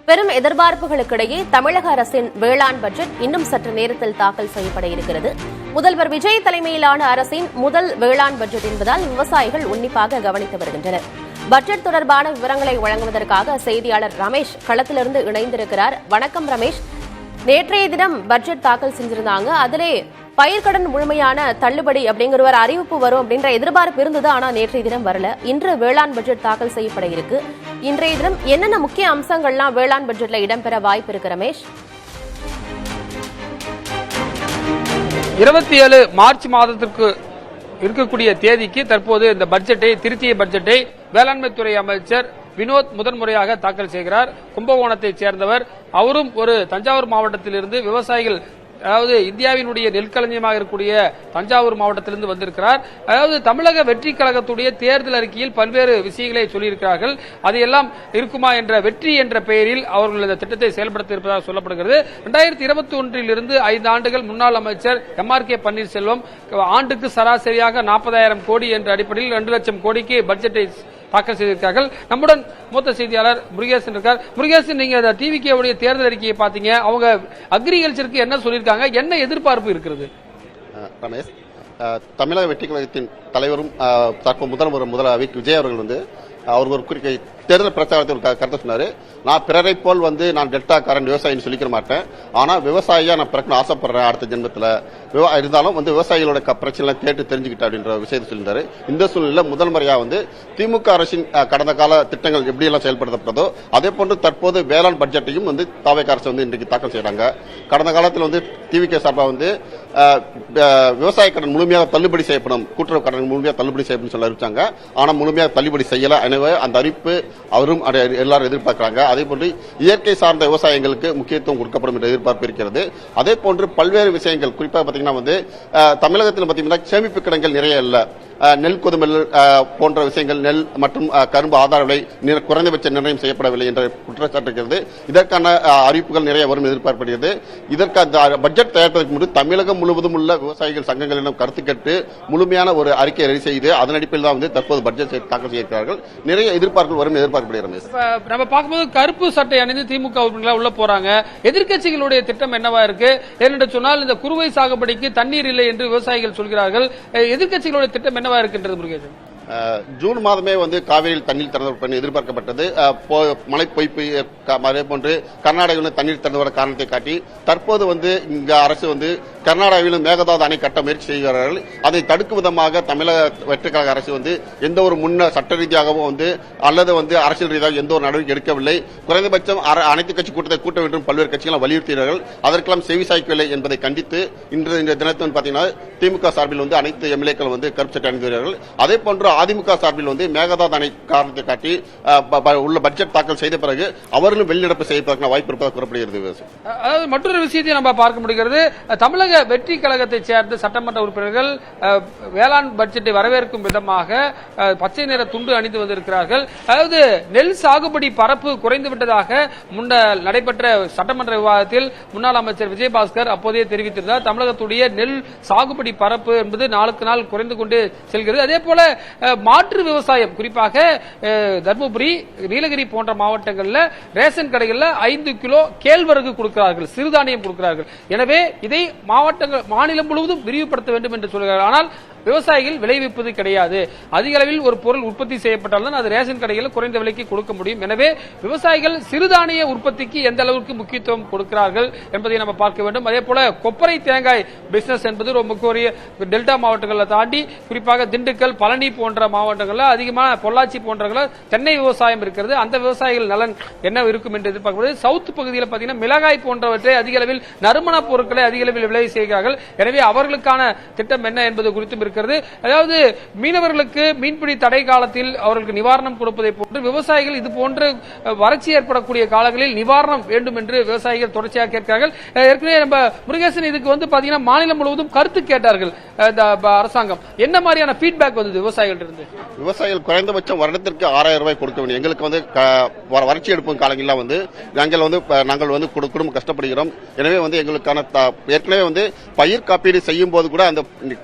பெரும் எதிர்பார்ப்புகளுக்கிடையே தமிழக அரசின் வேளாண் பட்ஜெட் இன்னும் சற்று நேரத்தில் தாக்கல் செய்யப்பட இருக்கிறது. முதல்வர் விஜய் தலைமையிலான அரசின் முதல் வேளாண் பட்ஜெட் என்பதால் விவசாயிகள் உன்னிப்பாக கவனித்து வருகின்றனர். பட்ஜெட் தொடர்பான விவரங்களை வழங்குவதற்காக செய்தியாளர் ரமேஷ் களத்திலிருந்து இணைந்திருக்கிறார். வணக்கம் ரமேஷ். நேற்றைய தினம் பட்ஜெட் தாக்கல் செஞ்சிருந்தாங்க. அதிலே பயிர்க்கடன் முழுமையான தள்ளுபடி அப்படிங்கிற ஒரு அறிவிப்பு வரும் அப்படின்ற எதிர்பார்ப்பு இருந்தது. ஆனா நேற்றைய தினம் வரல. இன்று வேளாண் பட்ஜெட் தாக்கல் செய்யப்பட இருக்கு. இன்றைய தினம் என்னென்ன முக்கிய அம்சங்கள்லாம் வேளாண் பட்ஜெட்ல இடம்பெற வாய்ப்பு இருக்கு ரமேஷ்? 27 மார்ச் மாதத்திற்கு இருக்கக்கூடிய தேதிக்கு தற்போது இந்த பட்ஜெட்டை திருத்திய பட்ஜெட்டை வேளாண்மை துறை அமைச்சர் வினோத் முதன்முறையாக தாக்கல் செய்கிறார். கும்பகோணத்தைச் சேர்ந்தவர். அவரும் ஒரு தஞ்சாவூர் மாவட்டத்திலிருந்து விவசாயிகள், அதாவது இந்தியாவினுடைய நெற்களஞ்சியமாக இருக்கக்கூடிய தஞ்சாவூர் மாவட்டத்திலிருந்து வந்திருக்கிறார். அதாவது தமிழக வெற்றி கழகத்துடைய தேர்தல் அறிக்கையில் பல்வேறு விஷயங்களை சொல்லியிருக்கிறார்கள். அதையெல்லாம் இருக்குமா என்ற வெற்றி என்ற பெயரில் அவர்கள் இந்த திட்டத்தை செயல்படுத்த இருப்பதாக சொல்லப்படுகிறது. 2021 5 ஆண்டுகள் முன்னாள் அமைச்சர் MRK பன்னீர்செல்வம் ஆண்டுக்கு சராசரியாக 40,000 கோடி என்ற அடிப்படையில் 2 லட்சம் கோடிக்கு பட்ஜெட்டை தாக்கல் செய்திருக்கிறார்கள். நம்முடன் மூத்த செய்தியாளர் முருகேசன் இருக்கார். முருகேசன், நீங்க டிவிகே உடைய தேர்தல் அறிக்கையை பாத்தீங்க. அவங்க அக்ரிகல்ச்சருக்கு என்ன சொல்லியிருக்காங்க, என்ன எதிர்பார்ப்பு இருக்கிறது? ரமேஷ், தமிழக வெற்றி கழகத்தின் தலைவரும் முதல்வர் விஜய் அவர்கள் அவர் ஒரு குறிக்கை தேர்தல் பிரச்சாரத்தில் ஒரு கருத்தை சொன்னாரு. நான் பிறரை போல் நான் டெல்டாக்காரன் விவசாயின்னு சொல்லிக்க மாட்டேன். ஆனா விவசாயியா நான் பிறக்கணும் ஆசைப்படுறேன் அடுத்த ஜென்மத்தில். இருந்தாலும் விவசாயிகளோட பிரச்சனை கேட்டு தெரிஞ்சுக்கிட்டேன் அப்படின்ற விஷயத்தை சொல்லியிருந்தாரு. இந்த சூழ்நிலை முதல் முறையா திமுக அரசின் கடந்த கால திட்டங்கள் எப்படி எல்லாம் செயல்படுத்தப்பட்டதோ அதே போன்று தற்போது வேளாண் பட்ஜெட்டையும் தாவேக அரசு இன்றைக்கு தாக்கல் செய்யறாங்க. கடந்த காலத்தில் டிவிகே சார்பாக விவசாய கடன் முழுமையாக தள்ளுபடி செய்யப்படும், கூட்டுறவு கடன் முழுமையாக தள்ளுபடி செய்யப்படும் சொல்ல அறிவிச்சாங்க. ஆனா முழுமையாக தள்ளுபடி செய்யல. எனவே அந்த அறிவிப்பு அவரும் எல்லாரும் எதிர்பார்க்கிறாங்க. அதே போன்று இயற்கை சார்ந்த விவசாயங்களுக்கு முக்கியத்துவம் கொடுக்கப்படும் என்ற எதிர்பார்ப்பு இருக்கிறது. அதே போன்று பல்வேறு விஷயங்கள், குறிப்பாக பாத்தீங்கன்னா தமிழகத்தில் பாத்தீங்கன்னா சேமிப்பு கிடங்கள் நிறைய இல்ல. நெல் கொதுமல் போன்ற விஷயங்கள், நெல் மற்றும் கரும்பு ஆதார விலை குறைந்தபட்ச நிர்ணயம் செய்யப்படவில்லை என்ற குற்றச்சாட்டு இருக்கிறது. இதற்கான அறிவிப்புகள் நிறைய வரும் எதிர்பார்க்கப்படுகிறது. இதற்கான பட்ஜெட் தயாரிப்பதற்கு முன்பு தமிழகம் முழுவதும் உள்ள விவசாயிகள் சங்கங்களிடம் கருத்து கேட்டு முழுமையான ஒரு அறிக்கை ரெடி செய்து அதன் அடிப்படையில் தான் தற்போது பட்ஜெட் தாக்கல் செய்திருக்கிறார்கள். நிறைய எதிர்பார்ப்புகள் வரும் எதிர்பார்க்கப்படுகிறது. நம்ம பார்க்கும்போது கருப்பு சட்டை அணிந்து திமுக உறுப்பினர்கள் உள்ள போறாங்க. எதிர்க்கட்சிகளுடைய திட்டம் என்னவா இருக்கு? ஏனென்று சொன்னால் இந்த குறுவை சாகுபடிக்கு தண்ணீர் இல்லை என்று விவசாயிகள் சொல்கிறார்கள். எதிர்க்கட்சிகளுடைய திட்டம் என்னவா இருக்கின்றது முருகேசன்? ஜூன் மாதமே காவிரியில் தண்ணீர் திறந்து எதிர்பார்க்கப்பட்டது. மழை பொய்ப்பு அதே போன்று கர்நாடகாவில் தண்ணீர் திறந்த காரணத்தை காட்டி தற்போது இங்க அரசு கர்நாடகாவிலும் மேகதாது அணை கட்ட முயற்சி செய்கிறார்கள். அதை தடுக்கும் விதமாக தமிழக வெற்றி கழக அரசு எந்த ஒரு முன்ன சட்ட ரீதியாகவும் அல்லது அரசியல் ரீதியாக எந்த ஒரு நடவடிக்கை எடுக்கவில்லை. குறைந்தபட்சம் அனைத்து கட்சி கூட்டத்தை கூட்ட வேண்டும் பல்வேறு கட்சிகள் வலியுறுத்தினார்கள். அதற்கெல்லாம் செவிசாய்க்கவில்லை என்பதை கண்டித்து இந்த தினத்தில் பாத்தீங்கன்னா திமுக சார்பில் அனைத்து எம்எல்ஏக்கள் கருப்பு சட்டை அணிந்துகிறார்கள். அதே போன்று அதிமுக சார்பில் மேகதாது அணை காரணத்தை காட்டி உள்ள பட்ஜெட் தாக்கல் செய்த பிறகு அவர்களும் வெளிநடப்பு செய்வதற்கான வாய்ப்பு இருப்பதாக கூறப்படுகிறது. அதாவது மற்றொரு விஷயத்தை நம்ம பார்க்க முடிகிறது. தமிழக வெற்றி கழகத்தை சேர்ந்த சட்டமன்ற உறுப்பினர்கள் வேளாண் பட்ஜெட்டை வரவேற்கும் விதமாக பச்சை நிற துண்டு அணிந்து வந்திருக்கிறார்கள். அதாவது நெல் சாகுபடி பரப்பு குறைந்து விட்டதாக முன்னர் நடைபெற்ற சட்டமன்ற விவாதத்தில் முன்னாள் அமைச்சர் விஜயபாஸ்கர் அப்போதே தெரிவித்திருந்தார். தமிழகத்துடைய நெல் சாகுபடி பரப்பு என்பது நாளுக்கு நாள் குறைந்து கொண்டு செல்கிறது. அதே போல மாற்று விவசாயம், குறிப்பாக தர்மபுரி, நீலகிரி போன்ற மாவட்டங்களில் ரேஷன் கடைகளில் 5 கிலோ கேழ்வரகு கொடுக்கிறார்கள், சிறுதானியம் கொடுக்கிறார்கள். எனவே இதை மாநிலம் முழுவதும் விரிவுபடுத்த வேண்டும் என்று சொல்கிறார்கள். ஆனால் விவசாயிகள் விளைவிப்பது கிடையாது. அதிக அளவில் ஒரு பொருள் உற்பத்தி செய்யப்பட்டால்தான் அது ரேஷன் கடைகளில் குறைந்த விலைக்கு கொடுக்க முடியும். எனவே விவசாயிகள் சிறுதானிய உற்பத்திக்கு எந்த அளவுக்கு முக்கியத்துவம் கொடுக்கிறார்கள் என்பதை நம்ம பார்க்க வேண்டும். அதே போல கொப்பரை தேங்காய் பிசினஸ் என்பது ரொம்ப முக்கிய டெல்டா மாவட்டங்களை தாண்டி குறிப்பாக திண்டுக்கல், பழனி போன்ற மாவட்டங்களில் அதிகமான பொள்ளாச்சி போன்ற தென்னை விவசாயம் இருக்கிறது. அந்த விவசாயிகள் நலன் என்ன இருக்கும் என்று எதிர்பார்க்கப்படுது. சவுத் பகுதியில் பார்த்தீங்கன்னா மிளகாய் போன்றவற்றை அதிக அளவில் நறுமண பொருட்களை அதிக அளவில் விளைவு செய்கிறார்கள். எனவே அவர்களுக்கான திட்டம் என்ன என்பது குறித்தும் இருக்கிறது. அதாவது மீனவர்களுக்கு மீன்பிடி தடை காலத்தில் அவர்களுக்கு நிவாரணம் கொடுப்பதை போன்று விவசாயிகள் இது போன்ற வறட்சி ஏற்படக்கூடிய காலங்களில் நிவாரணம் வேண்டும் என்று விவசாயிகள் தொடர்ச்சியாக கேட்கிறார்கள். ஏற்கனவே நம்ம முருகேசன் இதுக்கு பாத்தீங்கன்னா மாநிலம் முழுவதும் கருத்து கேட்டார்கள். அரசாங்கம் என்ன மாதிரியான ஃபீட்பேக் வந்தது விவசாயிகள் இருந்து? விவசாயிகள் குறைந்தபட்சம் வருடத்திற்கு 6,000 ரூபாய் கொடுக்க வேண்டும். எங்களுக்கு வறட்சி எடுப்பும் காலங்களில் நாங்கள் குடும்பம் கஷ்டப்படுகிறோம். எனவே எங்களுக்கான ஏற்கனவே பயிர் காப்பீடு செய்யும் போது கூட அந்த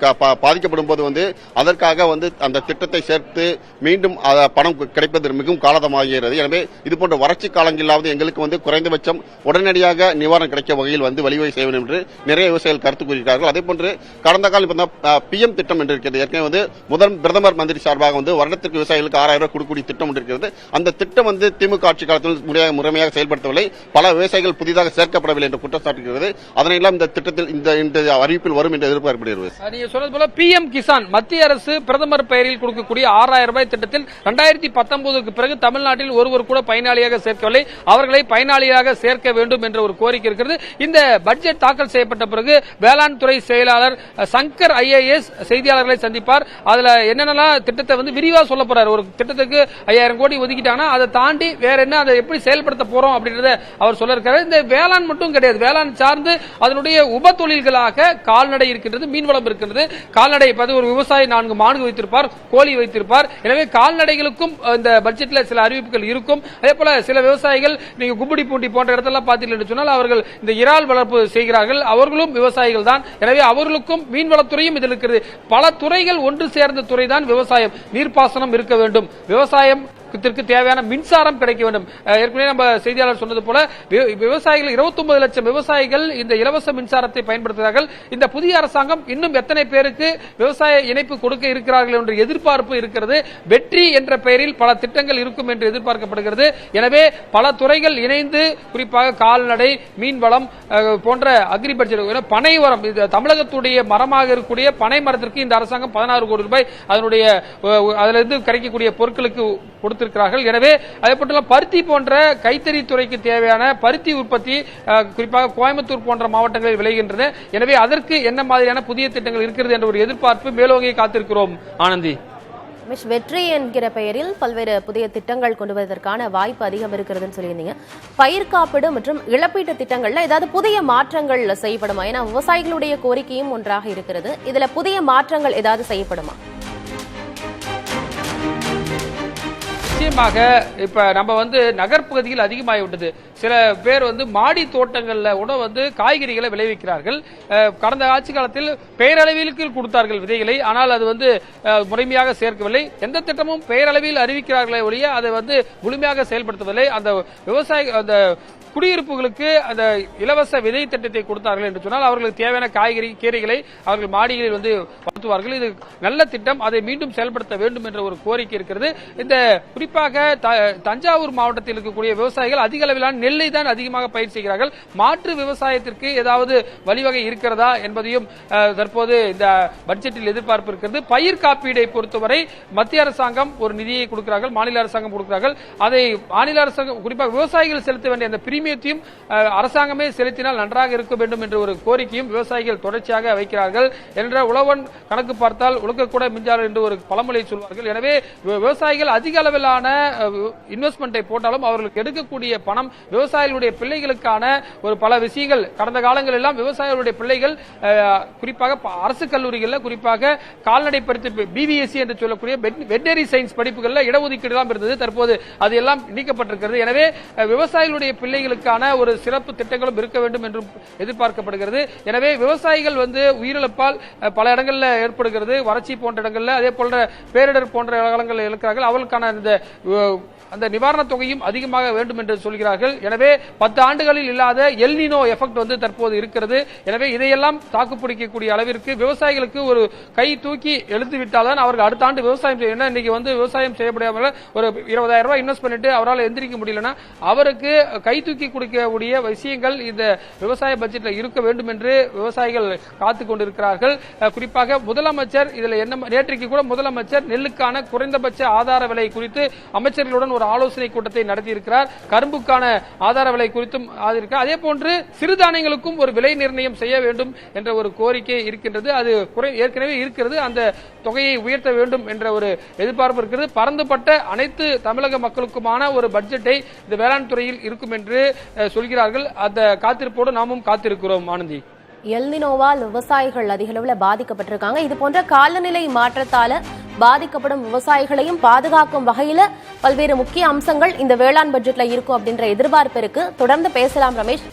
பாதிக்கப்பட்ட அறிவிக்கப்படும் போது வந்து அதற்காக வந்து அந்த திட்டத்தை சேர்த்து மீண்டும் பணம் கிடைப்பது மிகவும் காலதாமதமாகிறது. எனவே இதுபோன்ற வறட்சி காலங்களிலாவது எங்களுக்கு வந்து குறைந்தபட்சம் உடனடியாக நிவாரணம் கிடைக்க வகையில் வந்து வழிவகை செய்ய வேண்டும் என்று நிறைய விவசாயிகள் கருத்து கூறுகிறார்கள். அதே போன்று கடந்த காலம் பிஎம் திட்டம் என்று இருக்கிறது. ஏற்கனவே வந்து பிரதமர் மந்திரி சார்பாக வந்து வருடத்திற்கு விவசாயிகளுக்கு 6000 ரூபாய் கொடுக்கக்கூடிய திட்டம் இருக்கிறது. அந்த திட்டம் வந்து திமுக ஆட்சி காலத்தில் முறையாக செயல்படுத்தவில்லை. பல விவசாயிகள் புதிதாக சேர்க்கப்படவில்லை என்ற குற்றச்சாட்டு. அதனையெல்லாம் இந்த திட்டத்தில் இந்த அறிவிப்பில் வரும் என்று எதிர்பார்க்கப்படுகிறது. நீங்க சொன்னது போல பிஎம் கிசான் மத்திய அரசு பிரதமர் பெயரில் கொடுக்கக்கூடிய 6000 ரூபாய் திட்டத்தில் 2019க்கு பிறகு தமிழ்நாட்டில் ஒருவர் கூட பயனாளியாக சேர்க்கவில்லை. அவர்களை பயனாளியாக சேர்க்க வேண்டும் என்ற ஒரு கோரிக்கை இருக்கிறது. இந்த பட்ஜெட் தாக்கல் செய்யப்பட்ட பிறகு வேளாண் துறை செயலாளர் சங்கர் ஐஏஎஸ் செய்தியாளர்களை சந்திப்பார். அதுல என்னென்னலாம் திட்டத்தை வந்து விரிவா சொல்ல போறாரு. ஒரு திட்டத்துக்கு 5000 கோடி ஒதுக்கிட்டாங்கன்னா அதை தாண்டி வேற என்ன, அதை எப்படி செயல்படுத்த போறோம் அப்படின்றத அவர் சொல்ல இருக்காரு. இந்த வேளாண் மட்டும் கிடையாது, வேளாண் சார்ந்து அதனுடைய உப தொழில்களாக கால்நடை இருக்கின்றது, மீன்வளம் இருக்கின்றது. கால்நடை ஒரு விவசாயி 4 மாடு வைத்திருப்பார், கோழி வைத்திருப்பார். எனவே கால்நடைகளுக்கும் இந்த பட்ஜெட்ல சில அறிவிப்புகள் இருக்கும். அதே போல சில விவசாயிகள் நீங்க கும்படி பூண்டி போன்ற இடத்தெல்லாம் பார்த்தீங்கன்னு சொன்னால் அவர்கள் இந்த இறால் வளர்ப்பு செய்கிறார்கள். அவர்களும் விவசாயிகள் தான். எனவே அவர்களுக்கும் மீன்வளத்துறையும் இதில் இருக்கிறது. பல துறைகள் ஒன்று சேர்ந்த துறைதான் விவசாயம். நீர்ப்பாசனம் இருக்க வேண்டும், விவசாயம் தேவையான மின்சாரம் கிடைக்க வேண்டும். ஏற்கனவே நம்ம செய்தியாளர் சொன்னது போல விவசாயிகள் 29 லட்சம் விவசாயிகள் இந்த இலவச மின்சாரத்தை பயன்படுத்துகிறார்கள். இந்த புதிய அரசாங்கம் இன்னும் எத்தனை பேருக்கு விவசாய இணைப்பு கொடுக்க இருக்கிறார்கள் என்ற எதிர்பார்ப்பு இருக்கிறது. வெற்றி என்ற பெயரில் பல திட்டங்கள் இருக்கும் என்று எதிர்பார்க்கப்படுகிறது. எனவே பல துறைகள் இணைந்து குறிப்பாக கால்நடை, மீன்வளம் போன்ற அக்ரி பட்ஜெட், பனை மரம், தமிழகத்துடைய மரமாக இருக்கக்கூடிய பனை மரத்திற்கு இந்த அரசாங்கம் 16 கோடி ரூபாய் அதனுடைய அதிலிருந்து கிடைக்கக்கூடிய பொருட்களுக்கு கொடுத்திருக்கிறார்கள். எனவே அதேபோல பருத்தி போன்ற கைத்தறி துறைக்கு தேவையான பருத்தி உற்பத்தி குறிப்பாக கோயம்புத்தூர் போன்ற மாவட்டங்களில் விளைகின்றன. எனவே அதற்கு என்ன மாதிரியான புதிய திட்டங்கள் இருக்கிறது என்ற ஒரு எதிர்பார்ப்பு மேலோங்கி காத்திருக்கிறோம். ஆனந்தி, வெற்றி என்கிற பெயரில் பல்வேறு புதிய திட்டங்கள் கொண்டு வருவதற்கான வாய்ப்பு அதிகம் இருக்கிறதுன்னு சொல்லியிருந்தீங்க. பயிர் காப்பீடு மற்றும் இழப்பீட்டு திட்டங்கள்ல ஏதாவது புதிய மாற்றங்கள் செய்யப்படுமா? ஏன்னா விவசாயிகளுடைய கோரிக்கையும் ஒன்றாக இருக்கிறது. இதுல புதிய மாற்றங்கள் ஏதாவது செய்யப்படுமா? நிச்சயமாக இப்ப நம்ம வந்து நகர்ப்பகுதியில் அதிகமாகிவிட்டது. சில பேர் வந்து மாடி தோட்டங்கள்ல கூட வந்து காய்கறிகளை விளைவிக்கிறார்கள். கடந்த ஆட்சி காலத்தில் பெயரளவிற்கு கொடுத்தார்கள் விதைகளை, ஆனால் அது வந்து முறைமையாக சேர்க்கவில்லை. எந்த திட்டமும் பெயரளவில் அறிவிக்கிறார்களே ஒழிய அதை வந்து முழுமையாக செயல்படுத்தவில்லை. அந்த விவசாய அந்த குடியிருப்புகளுக்கு அந்த இலவச விதை திட்டத்தை கொடுத்தார்கள் என்று சொன்னால் அவர்களுக்கு தேவையான காய்கறி கீரைகளை அவர்கள் மாடிகளில் வந்து வளர்த்துவார்கள். இது நல்ல திட்டம், அதை மீண்டும் செயல்படுத்த வேண்டும் என்ற ஒரு கோரிக்கை இருக்கிறது. இந்த குறிப்பாக தஞ்சாவூர் மாவட்டத்தில் இருக்கக்கூடிய விவசாயிகள் அதிக அளவிலான நெல்லை தான் அதிகமாக பயிர் செய்கிறார்கள். மாற்று விவசாயத்திற்கு ஏதாவது வழிவகை இருக்கிறதா என்பதையும் தற்போது இந்த பட்ஜெட்டில் எதிர்பார்ப்பு இருக்கிறது. பயிர் காப்பீடை பொறுத்தவரை மத்திய அரசாங்கம் ஒரு நிதியை கொடுக்கிறார்கள், மாநில அரசாங்கம் கொடுக்கிறார்கள். அதை மாநில அரசாங்கம் குறிப்பாக விவசாயிகள் செலுத்த வேண்டிய அந்த பிரீமியத்தையும் அரசாங்கமே செலுத்தினால் நன்றாக இருக்க வேண்டும் என்ற ஒரு கோரிக்கையும் விவசாயிகள் தொடர்ச்சியாக வைக்கிறார்கள். என்ற உழவன் கணக்கு பார்த்தால் உழுக்க கூட மிஞ்சார் என்று ஒரு பழமொழி சொல்வார்கள். எனவே விவசாயிகள் அதிக அளவிலான இன்வெஸ்ட்மெண்டை போட்டாலும் அவர்களுக்கு எடுக்கக்கூடிய பணம் விவசாயிகளுடைய பிள்ளைகளுக்கான ஒரு பல விஷயங்கள் கடந்த காலங்கள் எல்லாம் விவசாயிகளுடைய பிள்ளைகள் குறிப்பாக அரசு கல்லூரிகளில் குறிப்பாக கால்நடை படிப்பு பிபிஎஸ்சி என்று சொல்லக்கூடிய வெட்டரி சயின்ஸ் படிப்புகளில் இடஒதுக்கீடு எல்லாம் இருந்தது. தற்போது அது எல்லாம் நீக்கப்பட்டிருக்கிறது. எனவே விவசாயிகளுடைய பிள்ளைகளுக்கான ஒரு சிறப்பு திட்டங்களும் இருக்க வேண்டும் என்றும் எதிர்பார்க்கப்படுகிறது. எனவே விவசாயிகள் வந்து உயிரிழப்பால் பல இடங்களில் ஏற்படுகிறது, வறட்சி போன்ற இடங்களில், அதே போன்ற பேரிடர் போன்ற இடங்களில் இருக்கிறார்கள். அவர்களுக்கான அந்த நிவாரண தொகையும் அதிகமாக வேண்டும் என்று சொல்கிறார்கள். எனவே 10 ஆண்டுகளில் இல்லாத எல்னினோ எஃபெக்ட் வந்து தற்போது இருக்கிறது. எனவே இதையெல்லாம் தாக்குப்பிடிக்கக்கூடிய அளவிற்கு விவசாயிகளுக்கு ஒரு கை தூக்கி எழுத்துவிட்டால்தான் அவர்கள் அடுத்த ஆண்டு விவசாயம் செய்யணும். இன்னைக்கு வந்து விவசாயம் செய்ய முடியாமல் ஒரு 20,000 ரூபாய் இன்வெஸ்ட் பண்ணிட்டு அவரால் எந்திரிக்க முடியலன்னா அவருக்கு கை தூக்கி கொடுக்கக்கூடிய விஷயங்கள் இந்த விவசாய பட்ஜெட்டில் இருக்க வேண்டும் என்று விவசாயிகள் காத்துக் கொண்டிருக்கிறார்கள். குறிப்பாக முதலமைச்சர் இதுல என்ன, நேற்றைக்கு கூட முதலமைச்சர் நெல்லுக்கான குறைந்தபட்ச ஆதார விலை குறித்து அமைச்சர்களுடன் ஒரு ஆலோசனை கூட்டத்தை நடத்தியிருக்கிறார். கரும்புக்கான ஆதார விலை குறித்தும் அதே போன்று சிறுதானியங்களுக்கும் ஒரு விலை நிர்ணயம் செய்ய வேண்டும் என்ற ஒரு கோரிக்கை இருக்கின்றது. அது ஏற்கனவே இருக்கிறது. அந்த தொகையை உயர்த்த வேண்டும் என்ற ஒரு எதிர்பார்ப்பு இருக்கிறது. பரந்துபட்ட அனைத்து தமிழக மக்களுக்குமான ஒரு பட்ஜெட்டை இந்த வேளாண் துறையில் இருக்கும் என்று சொல்கிறார்கள். அந்த காத்திருப்போடு நாமும் காத்திருக்கிறோம். ஆனந்தி, எல்னினோவால் விவசாயிகள் அதிக அளவில் பாதிக்கப்பட்டிருக்காங்க. இது போன்ற காலநிலை மாற்றத்தால பாதிக்கப்படும் விவசாயிகளையும் பாதுகாக்கும் வகையில பல்வேறு முக்கிய அம்சங்கள் இந்த வேளாண் பட்ஜெட்ல இருக்கும் அப்படின்ற எதிர்பார்ப்பு இருக்கு. தொடர்ந்து பேசலாம் ரமேஷ்.